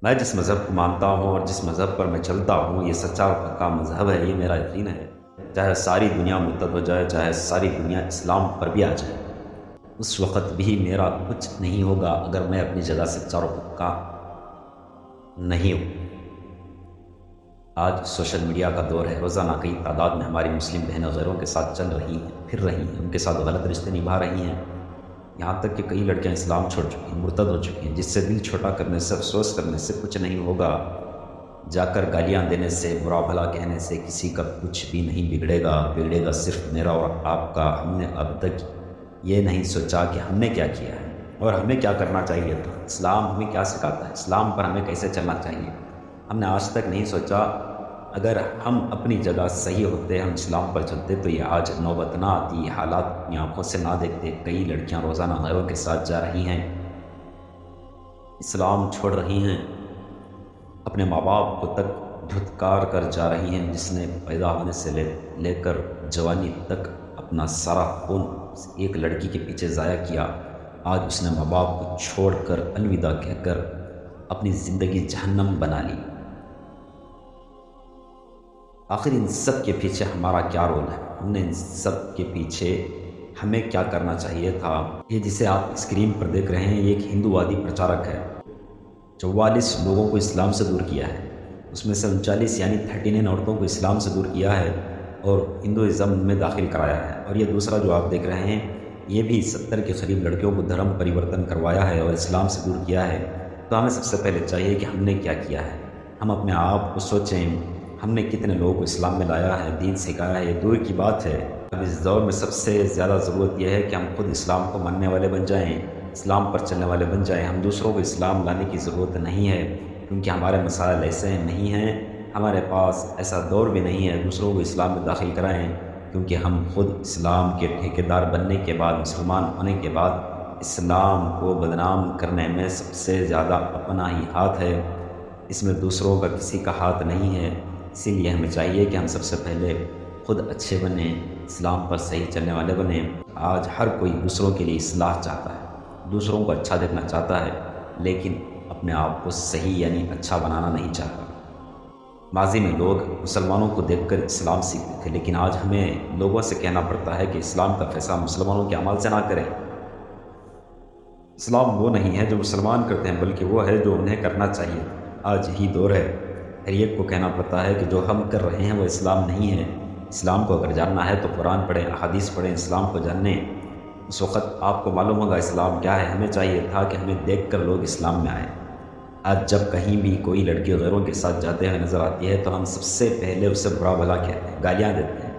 میں جس مذہب کو مانتا ہوں اور جس مذہب پر میں چلتا ہوں، یہ سچا اور پکا مذہب ہے، یہ میرا یقین ہے۔ چاہے ساری دنیا مرتد ہو جائے، چاہے ساری دنیا اسلام پر بھی آ جائے، اس وقت بھی میرا کچھ نہیں ہوگا اگر میں اپنی جگہ سچا اور پکا نہیں ہوں۔ آج سوشل میڈیا کا دور ہے، روزانہ کئی تعداد میں ہماری مسلم بہنیں غیروں کے ساتھ چل رہی ہیں، پھر رہی ہیں، ان کے ساتھ غلط رشتے نبھا رہی ہیں، یہاں تک کہ کئی لڑکیاں اسلام چھوڑ چکی ہیں، مرتد ہو چکی ہیں، جس سے دل چھوٹا کرنے سے، افسوس کرنے سے کچھ نہیں ہوگا۔ جا کر گالیاں دینے سے، برا بھلا کہنے سے کسی کا کچھ بھی نہیں بگڑے گا، بگڑے گا صرف میرا اور آپ کا۔ ہم نے اب تک یہ نہیں سوچا کہ ہم نے کیا کیا ہے اور ہمیں کیا کرنا چاہیے تھا۔ اسلام ہمیں کیا سکھاتا ہے، اسلام پر ہمیں کیسے چلنا چاہیے، ہم نے آج تک نہیں سوچا۔ اگر ہم اپنی جگہ صحیح ہوتے، ہم اسلام پر چلتے، تو یہ آج نوبت نہ آتی، یہ حالات اپنی آنکھوں سے نہ دیکھتے۔ کئی لڑکیاں روزانہ غیروں کے ساتھ جا رہی ہیں، اسلام چھوڑ رہی ہیں، اپنے ماں باپ کو تک دھتکار کر جا رہی ہیں۔ جس نے پیدا ہونے سے لے کر جوانی تک اپنا سارا خون ایک لڑکی کے پیچھے ضائع کیا، آج اس نے ماں باپ کو چھوڑ کر الوداع کہہ کر اپنی زندگی جہنم بنا لی۔ آخر ان سب کے پیچھے ہمارا کیا رول ہے، ہم نے ان سب کے پیچھے ہمیں کیا کرنا چاہیے تھا۔ یہ جسے آپ اسکرین پر دیکھ رہے ہیں، یہ ایک ہندووادی پرچارک ہے، 44 لوگوں کو اسلام سے دور کیا ہے، اس میں سے 39 یعنی 39 عورتوں کو اسلام سے دور کیا ہے اور ہندوازم میں داخل کرایا ہے۔ اور یہ دوسرا جو آپ دیکھ رہے ہیں، یہ بھی 70 کے قریب لڑکیوں کو دھرم پریورتن کروایا ہے اور اسلام سے دور کیا ہے۔ تو ہمیں سب سے پہلے چاہیے کہ ہم نے کیا کیا ہے، ہم اپنے آپ کو سوچیں، ہم نے کتنے لوگوں کو اسلام میں لایا ہے، دین سکھایا ہے۔ یہ دور کی بات ہے، اب اس دور میں سب سے زیادہ ضرورت یہ ہے کہ ہم خود اسلام کو ماننے والے بن جائیں، اسلام پر چلنے والے بن جائیں۔ ہم دوسروں کو اسلام لانے کی ضرورت نہیں ہے، کیونکہ ہمارے مسائل ایسے نہیں ہیں، ہمارے پاس ایسا دور بھی نہیں ہے دوسروں کو اسلام میں داخل کرائیں، کیونکہ ہم خود اسلام کے ٹھیکیدار بننے کے بعد، مسلمان ہونے کے بعد، اسلام کو بدنام کرنے میں سب سے زیادہ اپنا ہی ہاتھ ہے، اس میں دوسروں کا کسی کا ہاتھ نہیں ہے۔ اسی لیے ہمیں چاہیے کہ ہم سب سے پہلے خود اچھے بنیں، اسلام پر صحیح چلنے والے بنیں۔ آج ہر کوئی دوسروں کے لیے اصلاح چاہتا ہے، دوسروں کو اچھا دیکھنا چاہتا ہے، لیکن اپنے آپ کو صحیح یعنی اچھا بنانا نہیں چاہتا۔ ماضی میں لوگ مسلمانوں کو دیکھ کر اسلام سیکھتے تھے، لیکن آج ہمیں لوگوں سے کہنا پڑتا ہے کہ اسلام کا فیصلہ مسلمانوں کے اعمال سے نہ کریں۔ اسلام وہ نہیں ہے جو مسلمان کرتے ہیں، بلکہ وہ ہے جو انہیں کرنا چاہیے۔ آج ہی دور ہے، ہر ایک کو کہنا پڑتا ہے کہ جو ہم کر رہے ہیں وہ اسلام نہیں ہے۔ اسلام کو اگر جاننا ہے تو قرآن پڑھیں، احادیث پڑھیں، اسلام کو جانیں، اس وقت آپ کو معلوم ہوگا اسلام کیا ہے۔ ہمیں چاہیے تھا کہ ہمیں دیکھ کر لوگ اسلام میں آئیں۔ آج جب کہیں بھی کوئی لڑکی غیروں کے ساتھ جاتے ہوئے نظر آتی ہے تو ہم سب سے پہلے اسے برا بھلا کہتے ہیں، گالیاں دیتے ہیں۔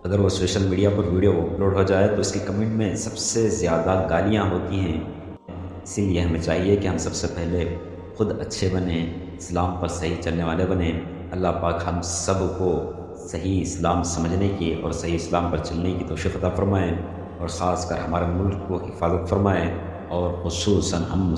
اگر وہ سوشل میڈیا پر ویڈیو اپلوڈ ہو جائے تو اس کی کمنٹ میں سب سے زیادہ گالیاں ہوتی ہیں۔ اسی لیے ہمیں چاہیے کہ ہم سب سے پہلے خود اچھے بنیں، اسلام پر صحیح چلنے والے بنیں۔ اللہ پاک ہم سب کو صحیح اسلام سمجھنے کی اور صحیح اسلام پر چلنے کی توفیق عطا فرمائیں، اور خاص کر ہمارے ملک کو حفاظت فرمائیں، اور خصوصاً ہم